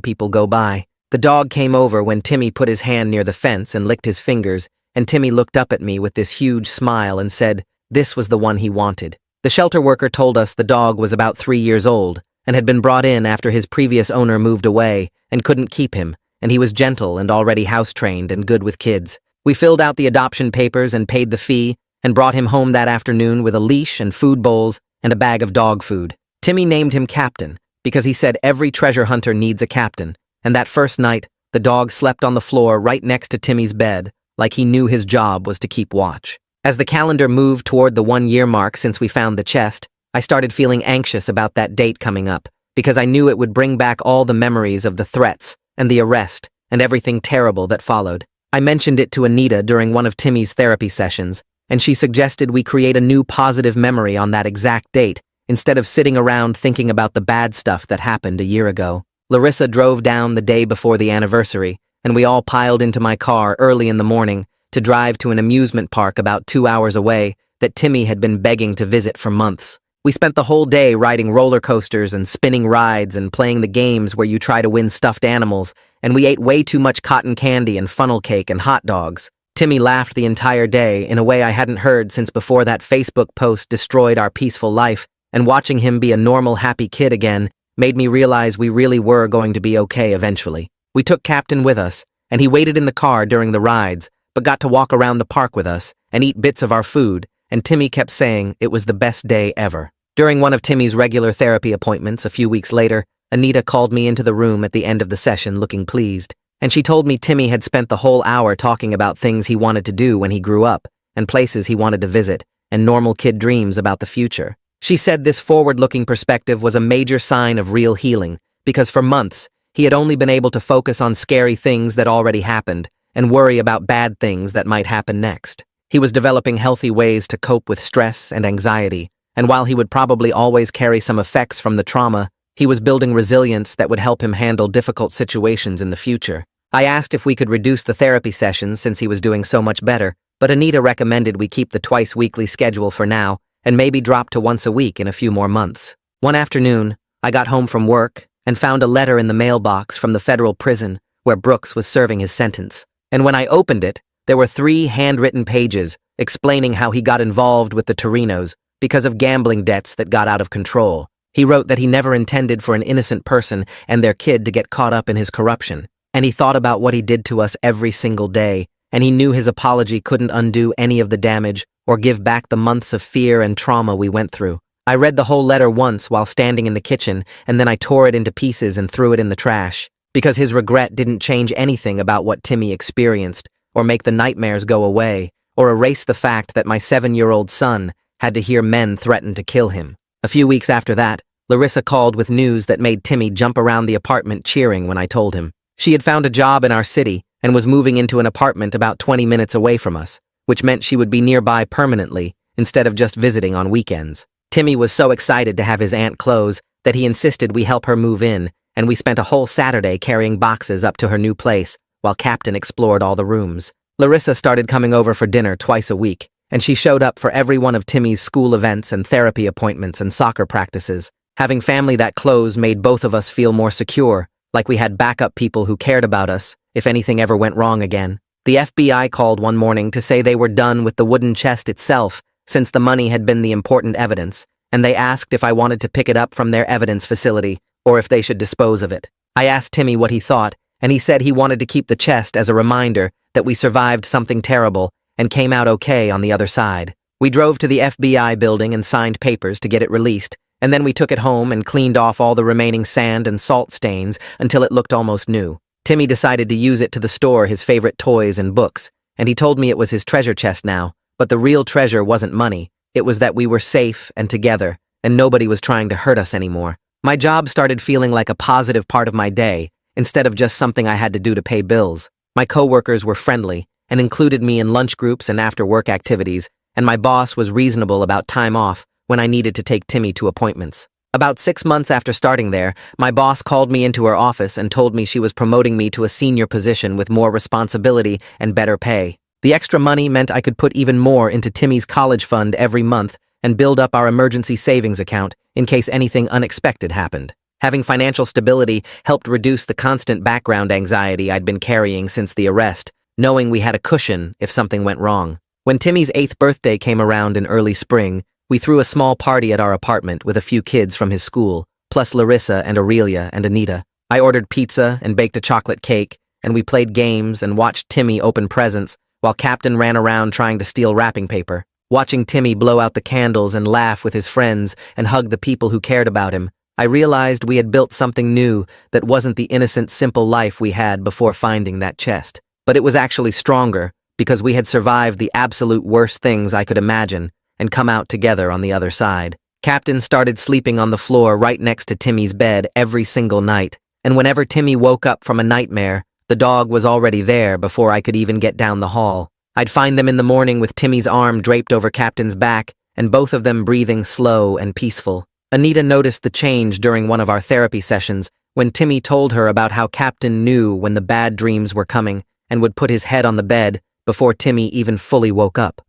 people go by. The dog came over when Timmy put his hand near the fence and licked his fingers, and Timmy looked up at me with this huge smile and said this was the one he wanted. The shelter worker told us the dog was about 3 years old and had been brought in after his previous owner moved away and couldn't keep him, and he was gentle and already house-trained and good with kids. We filled out the adoption papers and paid the fee and brought him home that afternoon with a leash and food bowls and a bag of dog food. Timmy named him Captain because he said every treasure hunter needs a captain, and that first night, the dog slept on the floor right next to Timmy's bed, like he knew his job was to keep watch. As the calendar moved toward the 1-year mark since we found the chest, I started feeling anxious about that date coming up, because I knew it would bring back all the memories of the threats and the arrest and everything terrible that followed. I mentioned it to Anita during one of Timmy's therapy sessions, and she suggested we create a new positive memory on that exact date, instead of sitting around thinking about the bad stuff that happened a year ago. Larissa drove down the day before the anniversary, and we all piled into my car early in the morning to drive to an amusement park about 2 hours away that Timmy had been begging to visit for months. We spent the whole day riding roller coasters and spinning rides and playing the games where you try to win stuffed animals, and we ate way too much cotton candy and funnel cake and hot dogs. Timmy laughed the entire day in a way I hadn't heard since before that Facebook post destroyed our peaceful life, and watching him be a normal, happy kid again made me realize we really were going to be okay eventually. We took Captain with us, and he waited in the car during the rides, but got to walk around the park with us and eat bits of our food, and Timmy kept saying it was the best day ever. During one of Timmy's regular therapy appointments a few weeks later, Anita called me into the room at the end of the session looking pleased, and she told me Timmy had spent the whole hour talking about things he wanted to do when he grew up, and places he wanted to visit, and normal kid dreams about the future. She said this forward-looking perspective was a major sign of real healing, because for months, he had only been able to focus on scary things that already happened and worry about bad things that might happen next. He was developing healthy ways to cope with stress and anxiety, and while he would probably always carry some effects from the trauma, he was building resilience that would help him handle difficult situations in the future. I asked if we could reduce the therapy sessions since he was doing so much better, but Anita recommended we keep the twice-weekly schedule for now and maybe drop to once a week in a few more months. One afternoon, I got home from work and found a letter in the mailbox from the federal prison where Brooks was serving his sentence. And when I opened it, there were 3 handwritten pages explaining how he got involved with the Torinos because of gambling debts that got out of control. He wrote that he never intended for an innocent person and their kid to get caught up in his corruption, and he thought about what he did to us every single day, and he knew his apology couldn't undo any of the damage or give back the months of fear and trauma we went through. I read the whole letter once while standing in the kitchen, and then I tore it into pieces and threw it in the trash, because his regret didn't change anything about what Timmy experienced, or make the nightmares go away, or erase the fact that my 7-year-old son had to hear men threaten to kill him. A few weeks after that, Larissa called with news that made Timmy jump around the apartment cheering when I told him. She had found a job in our city and was moving into an apartment about 20 minutes away from us, which meant she would be nearby permanently instead of just visiting on weekends. Timmy was so excited to have his aunt close that he insisted we help her move in, and we spent a whole Saturday carrying boxes up to her new place while Captain explored all the rooms. Larissa started coming over for dinner twice a week, and she showed up for every one of Timmy's school events and therapy appointments and soccer practices. Having family that close made both of us feel more secure, like we had backup people who cared about us if anything ever went wrong again. The FBI called one morning to say they were done with the wooden chest itself since the money had been the important evidence, and they asked if I wanted to pick it up from their evidence facility or if they should dispose of it. I asked Timmy what he thought, and he said he wanted to keep the chest as a reminder that we survived something terrible and came out okay on the other side. We drove to the FBI building and signed papers to get it released, and then we took it home and cleaned off all the remaining sand and salt stains until it looked almost new. Timmy decided to use it to store his favorite toys and books, and he told me it was his treasure chest now, but the real treasure wasn't money. It was that we were safe and together, and nobody was trying to hurt us anymore. My job started feeling like a positive part of my day, instead of just something I had to do to pay bills. My coworkers were friendly and included me in lunch groups and after-work activities, and my boss was reasonable about time off when I needed to take Timmy to appointments. About 6 months after starting there, my boss called me into her office and told me she was promoting me to a senior position with more responsibility and better pay. The extra money meant I could put even more into Timmy's college fund every month and build up our emergency savings account in case anything unexpected happened. Having financial stability helped reduce the constant background anxiety I'd been carrying since the arrest, knowing we had a cushion if something went wrong. When Timmy's 8th birthday came around in early spring, we threw a small party at our apartment with a few kids from his school, plus Larissa and Aurelia and Anita. I ordered pizza and baked a chocolate cake, and we played games and watched Timmy open presents while Captain ran around trying to steal wrapping paper. Watching Timmy blow out the candles and laugh with his friends and hug the people who cared about him, I realized we had built something new that wasn't the innocent, simple life we had before finding that chest. But it was actually stronger because we had survived the absolute worst things I could imagine and come out together on the other side. Captain started sleeping on the floor right next to Timmy's bed every single night, and whenever Timmy woke up from a nightmare, the dog was already there before I could even get down the hall. I'd find them in the morning with Timmy's arm draped over Captain's back, and both of them breathing slow and peaceful. Anita noticed the change during one of our therapy sessions when Timmy told her about how Captain knew when the bad dreams were coming and would put his head on the bed before Timmy even fully woke up.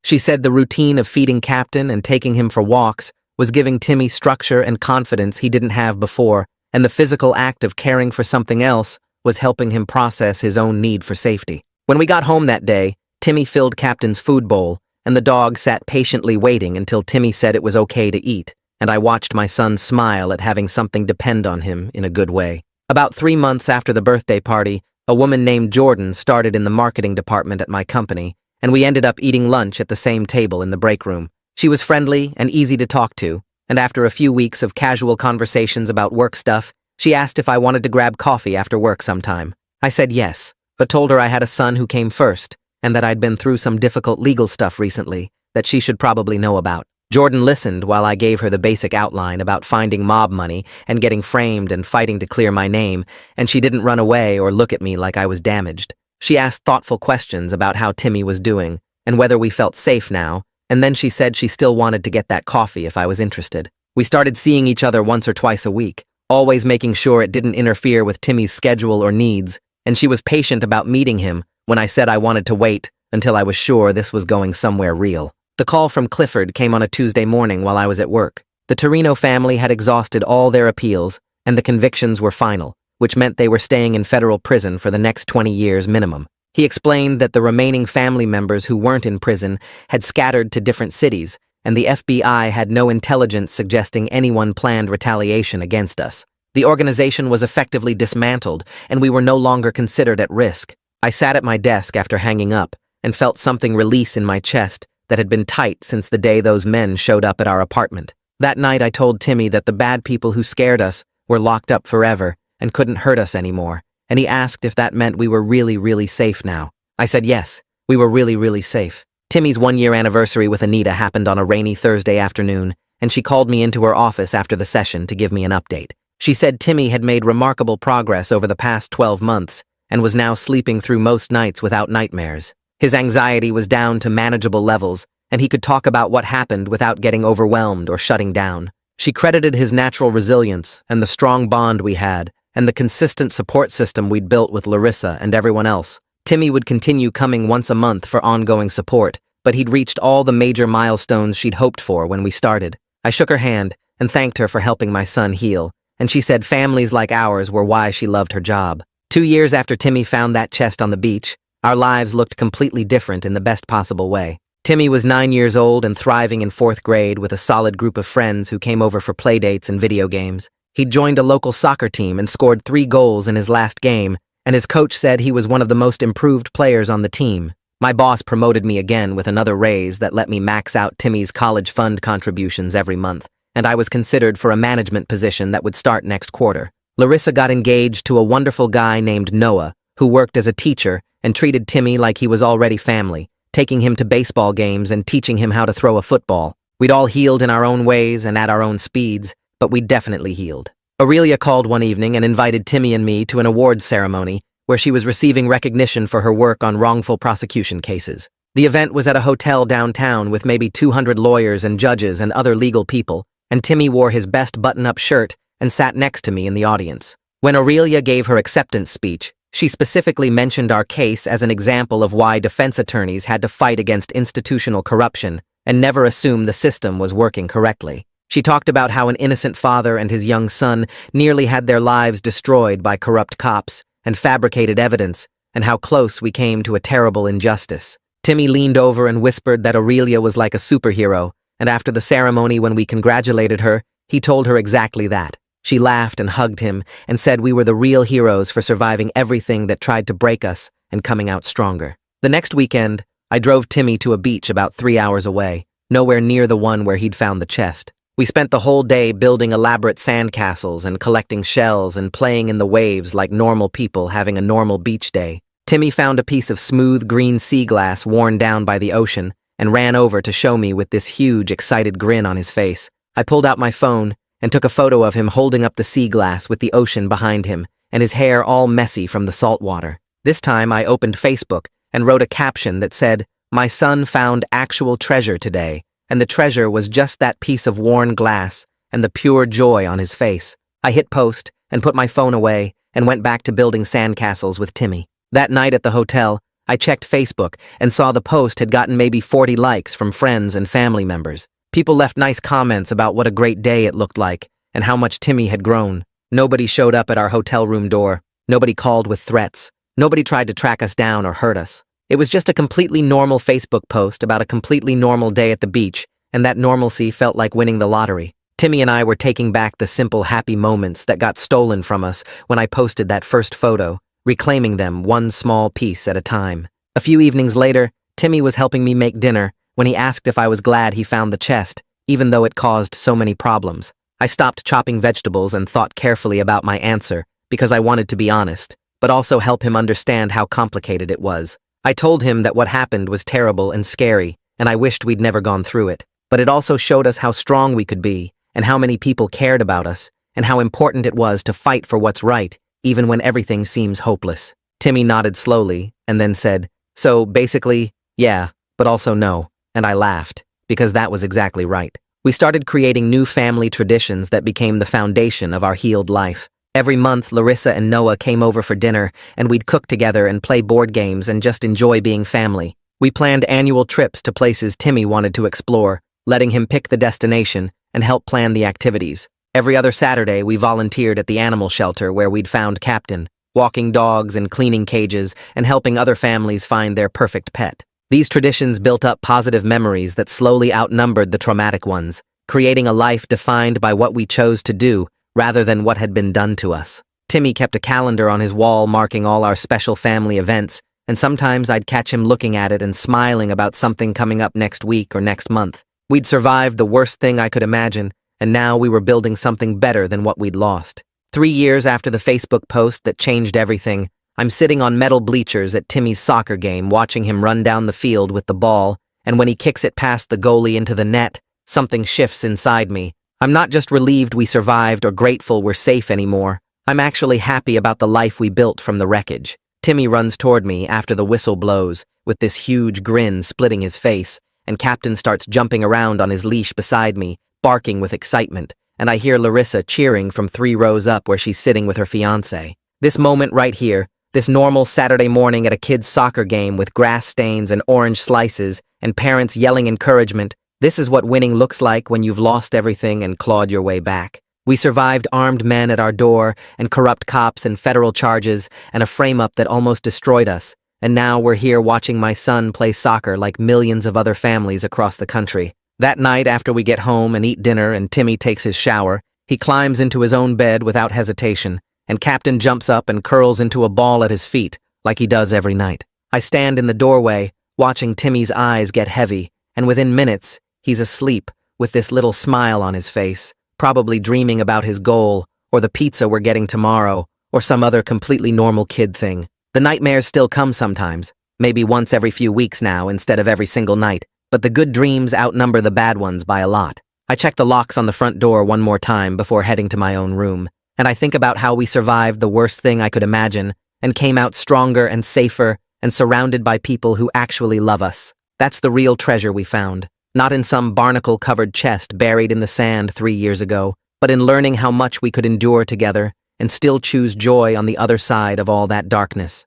She said the routine of feeding Captain and taking him for walks was giving Timmy structure and confidence he didn't have before, and the physical act of caring for something else was helping him process his own need for safety. When we got home that day, Timmy filled Captain's food bowl, and the dog sat patiently waiting until Timmy said it was okay to eat, and I watched my son smile at having something depend on him in a good way. About 3 months after the birthday party, a woman named Jordan started in the marketing department at my company, and we ended up eating lunch at the same table in the break room. She was friendly and easy to talk to, and after a few weeks of casual conversations about work stuff, she asked if I wanted to grab coffee after work sometime. I said yes, but told her I had a son who came first, and that I'd been through some difficult legal stuff recently that she should probably know about. Jordan listened while I gave her the basic outline about finding mob money and getting framed and fighting to clear my name, and she didn't run away or look at me like I was damaged. She asked thoughtful questions about how Timmy was doing and whether we felt safe now, and then she said she still wanted to get that coffee if I was interested. We started seeing each other once or twice a week, always making sure it didn't interfere with Timmy's schedule or needs, and she was patient about meeting him when I said I wanted to wait until I was sure this was going somewhere real. The call from Clifford came on a Tuesday morning while I was at work. The Torino family had exhausted all their appeals, and the convictions were final, which meant they were staying in federal prison for the next 20 years minimum. He explained that the remaining family members who weren't in prison had scattered to different cities, and the FBI had no intelligence suggesting anyone planned retaliation against us. The organization was effectively dismantled, and we were no longer considered at risk. I sat at my desk after hanging up and felt something release in my chest that had been tight since the day those men showed up at our apartment. That night I told Timmy that the bad people who scared us were locked up forever and couldn't hurt us anymore, and he asked if that meant we were really, really safe now. I said yes, we were really, really safe. Timmy's 1-year anniversary with Anita happened on a rainy Thursday afternoon, and she called me into her office after the session to give me an update. She said Timmy had made remarkable progress over the past 12 months and was now sleeping through most nights without nightmares. His anxiety was down to manageable levels, and he could talk about what happened without getting overwhelmed or shutting down. She credited his natural resilience and the strong bond we had, and the consistent support system we'd built with Larissa and everyone else. Timmy would continue coming once a month for ongoing support, but he'd reached all the major milestones she'd hoped for when we started. I shook her hand and thanked her for helping my son heal, and she said families like ours were why she loved her job. 2 years after Timmy found that chest on the beach, our lives looked completely different in the best possible way. Timmy was 9 years old and thriving in 4th grade with a solid group of friends who came over for playdates and video games. He'd joined a local soccer team and scored 3 goals in his last game, and his coach said he was one of the most improved players on the team. My boss promoted me again with another raise that let me max out Timmy's college fund contributions every month, and I was considered for a management position that would start next quarter. Larissa got engaged to a wonderful guy named Noah, who worked as a teacher and treated Timmy like he was already family, taking him to baseball games and teaching him how to throw a football. We'd all healed in our own ways and at our own speeds, but we definitely healed. Aurelia called one evening and invited Timmy and me to an awards ceremony where she was receiving recognition for her work on wrongful prosecution cases. The event was at a hotel downtown with maybe 200 lawyers and judges and other legal people, and Timmy wore his best button-up shirt and sat next to me in the audience. When Aurelia gave her acceptance speech, she specifically mentioned our case as an example of why defense attorneys had to fight against institutional corruption and never assume the system was working correctly. She talked about how an innocent father and his young son nearly had their lives destroyed by corrupt cops and fabricated evidence, and how close we came to a terrible injustice. Timmy leaned over and whispered that Aurelia was like a superhero, and after the ceremony when we congratulated her, he told her exactly that. She laughed and hugged him and said we were the real heroes for surviving everything that tried to break us and coming out stronger. The next weekend, I drove Timmy to a beach about 3 hours away, nowhere near the one where he'd found the chest. We spent the whole day building elaborate sandcastles and collecting shells and playing in the waves like normal people having a normal beach day. Timmy found a piece of smooth green sea glass worn down by the ocean and ran over to show me with this huge, excited grin on his face. I pulled out my phone and took a photo of him holding up the sea glass with the ocean behind him and his hair all messy from the salt water. This time I opened Facebook and wrote a caption that said, "My son found actual treasure today," and the treasure was just that piece of worn glass and the pure joy on his face. I hit post and put my phone away and went back to building sandcastles with Timmy. That night at the hotel, I checked Facebook and saw the post had gotten maybe 40 likes from friends and family members. People left nice comments about what a great day it looked like and how much Timmy had grown. Nobody showed up at our hotel room door. Nobody called with threats. Nobody tried to track us down or hurt us. It was just a completely normal Facebook post about a completely normal day at the beach, and that normalcy felt like winning the lottery. Timmy and I were taking back the simple, happy moments that got stolen from us when I posted that first photo, reclaiming them one small piece at a time. A few evenings later, Timmy was helping me make dinner when he asked if I was glad he found the chest, even though it caused so many problems. I stopped chopping vegetables and thought carefully about my answer because I wanted to be honest, but also help him understand how complicated it was. I told him that what happened was terrible and scary, and I wished we'd never gone through it. But it also showed us how strong we could be, and how many people cared about us, and how important it was to fight for what's right, even when everything seems hopeless. Timmy nodded slowly, and then said, "So, basically, yeah, but also no," and I laughed, because that was exactly right. We started creating new family traditions that became the foundation of our healed life. Every month, Larissa and Noah came over for dinner, and we'd cook together and play board games and just enjoy being family. We planned annual trips to places Timmy wanted to explore, letting him pick the destination and help plan the activities. Every other Saturday, we volunteered at the animal shelter where we'd found Captain, walking dogs and cleaning cages and helping other families find their perfect pet. These traditions built up positive memories that slowly outnumbered the traumatic ones, creating a life defined by what we chose to do rather than what had been done to us. Timmy kept a calendar on his wall marking all our special family events, and sometimes I'd catch him looking at it and smiling about something coming up next week or next month. We'd survived the worst thing I could imagine, and now we were building something better than what we'd lost. 3 years after the Facebook post that changed everything, I'm sitting on metal bleachers at Timmy's soccer game watching him run down the field with the ball, and when he kicks it past the goalie into the net, something shifts inside me. I'm not just relieved we survived or grateful we're safe anymore. I'm actually happy about the life we built from the wreckage. Timmy runs toward me after the whistle blows, with this huge grin splitting his face, and Captain starts jumping around on his leash beside me, barking with excitement, and I hear Larissa cheering from 3 rows up where she's sitting with her fiancé. This moment right here, this normal Saturday morning at a kid's soccer game with grass stains and orange slices and parents yelling encouragement, this is what winning looks like when you've lost everything and clawed your way back. We survived armed men at our door and corrupt cops and federal charges and a frame-up that almost destroyed us, and now we're here watching my son play soccer like millions of other families across the country. That night after we get home and eat dinner and Timmy takes his shower, he climbs into his own bed without hesitation, and Captain jumps up and curls into a ball at his feet, like he does every night. I stand in the doorway, watching Timmy's eyes get heavy, and within minutes, he's asleep, with this little smile on his face, probably dreaming about his goal, or the pizza we're getting tomorrow, or some other completely normal kid thing. The nightmares still come sometimes, maybe once every few weeks now instead of every single night, but the good dreams outnumber the bad ones by a lot. I check the locks on the front door one more time before heading to my own room, and I think about how we survived the worst thing I could imagine, and came out stronger and safer, and surrounded by people who actually love us. That's the real treasure we found, not in some barnacle-covered chest buried in the sand 3 years ago, but in learning how much we could endure together and still choose joy on the other side of all that darkness.